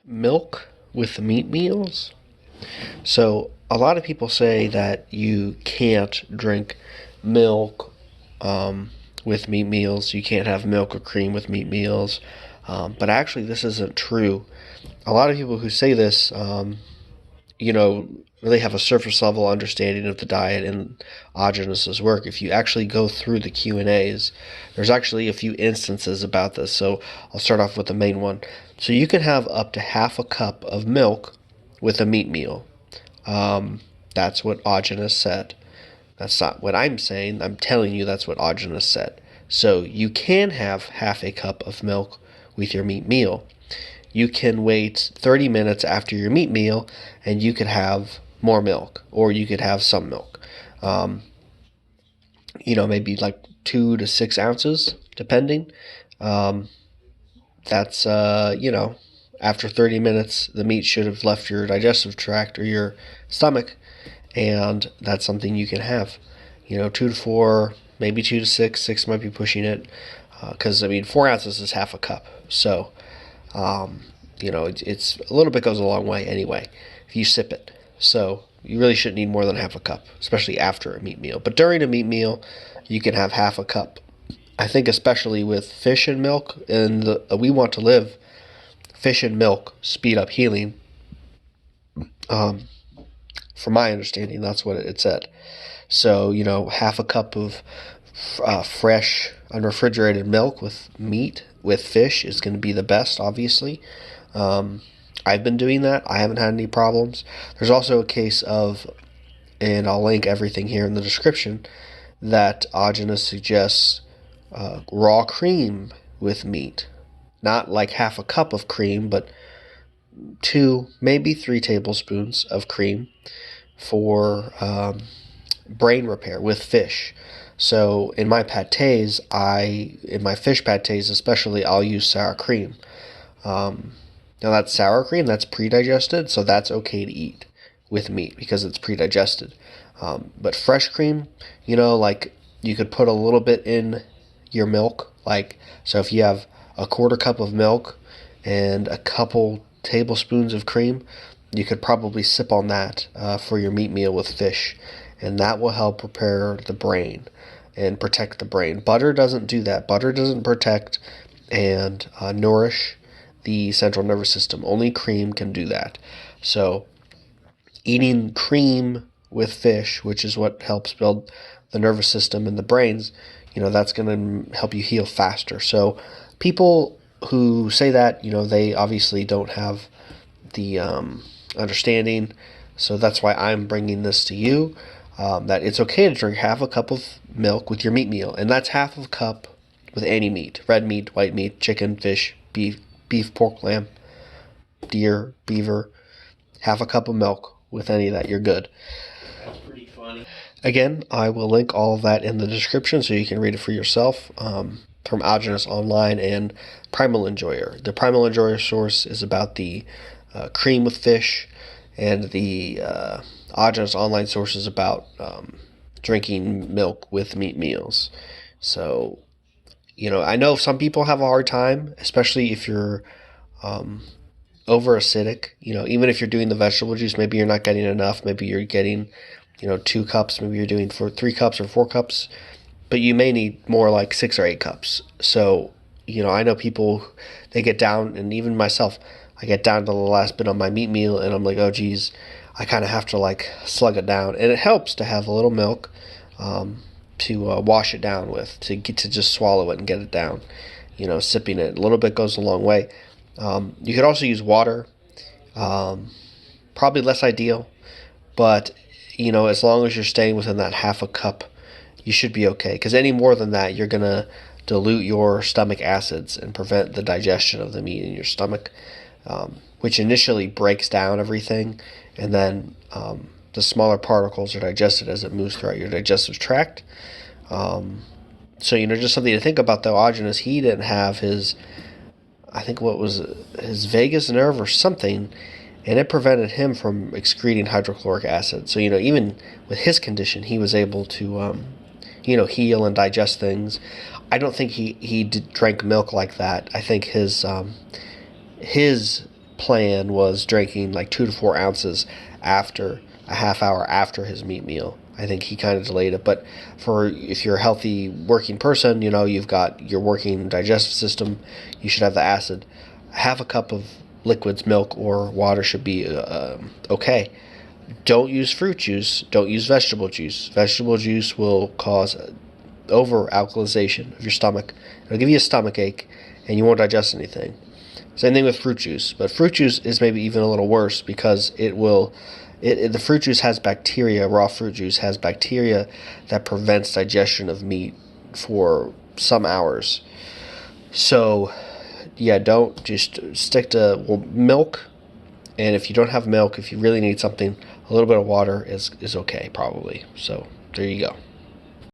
Milk with meat meals. So a lot of people say that you can't drink milk with meat meals. You can't have milk or cream with meat meals. But actually, this isn't true. A lot of people who say this, really have a surface level understanding of the diet and Aajonus's work. If you actually go through the Q&As, there's actually a few instances about this. So I'll start off with the main one. So you can have up to half a cup of milk with a meat meal. That's what Aajonus said. That's not what I'm saying. I'm telling you that's what Aajonus said. So you can have half a cup of milk with your meat meal. You can wait 30 minutes after your meat meal and you could have more milk, or you could have some milk. Maybe like 2 to 6 ounces, depending. That's after 30 minutes, the meat should have left your digestive tract or your stomach, and that's something you can have. 2 to 4, maybe 2 to 6. 6 might be pushing it, because 4 ounces is half a cup. So, it's a little bit goes a long way anyway if you sip it. So you really shouldn't need more than half a cup, especially after a meat meal. But during a meat meal, you can have half a cup. I think especially with fish and milk, and we want to live, fish and milk speed up healing. From my understanding, that's what it said. So, half a cup of fresh, unrefrigerated milk with meat, with fish, is going to be the best, obviously. I've been doing that. I haven't had any problems. There's also a case of, and I'll link everything here in the description, that Aajonus suggests raw cream with meat. Not like half a cup of cream, but 2, maybe 3 tablespoons of cream for brain repair with fish. So in my pâtés, in my fish pâtés especially, I'll use sour cream. Now that's sour cream, that's pre-digested, so that's okay to eat with meat because it's pre-digested. But fresh cream, like you could put a little bit in your milk. So if you have a quarter cup of milk and a couple tablespoons of cream, you could probably sip on that for your meat meal with fish. And that will help repair the brain and protect the brain. Butter doesn't do that. Butter doesn't protect and nourish the central nervous system. Only cream can do that. So eating cream with fish, which is what helps build the nervous system and the brains, that's going to help you heal faster. So people who say that, they obviously don't have the understanding. So that's why I'm bringing this to you, that it's okay to drink half a cup of milk with your meat meal. And that's half of a cup with any meat: red meat, white meat, chicken, fish, beef, pork, lamb, deer, beaver. Half a cup of milk with any of that, you're good. That's pretty funny. Again, I will link all of that in the description so you can read it for yourself, from Aajonus Online and Primal Enjoyer. The Primal Enjoyer source is about the cream with fish, and the Aajonus Online source is about drinking milk with meat meals. So, I know some people have a hard time, especially if you're over acidic. Even if you're doing the vegetable juice, maybe you're not getting enough. Maybe you're getting 2 cups. Maybe you're doing 3 cups or 4 cups, but you may need more, like 6 or 8 cups. So I know people, they get down, and even myself, I get down to the last bit on my meat meal and I'm like, oh geez, I kind of have to slug it down. And it helps to have a little milk to wash it down with, to get to just swallow it and get it down. Sipping it a little bit goes a long way. You could also use water. Probably less ideal, but as long as you're staying within that half a cup, you should be okay. Because any more than that, you're gonna dilute your stomach acids and prevent the digestion of the meat in your stomach, which initially breaks down everything, and then the smaller particles are digested as it moves throughout your digestive tract. So just something to think about though. Aajonus, he didn't have his, I think what was his vagus nerve or something, and it prevented him from excreting hydrochloric acid. So even with his condition, he was able to heal and digest things. I don't think he drank milk like that. I think his plan was drinking like 2 to 4 ounces after a half hour after his meat meal. I think he kind of delayed it, but if you're a healthy working person, you've got your working digestive system, you should have the acid. Half a cup of liquids, milk or water should be okay. Don't use fruit juice. Don't use vegetable juice. Vegetable juice will cause over alkalization of your stomach. It'll give you a stomach ache, and you won't digest anything. Same thing with fruit juice, but fruit juice is maybe even a little worse because the fruit juice has bacteria. Raw fruit juice has bacteria that prevents digestion of meat for some hours. So, yeah, don't just stick to milk. And if you don't have milk, if you really need something, a little bit of water is okay, probably. So, there you go.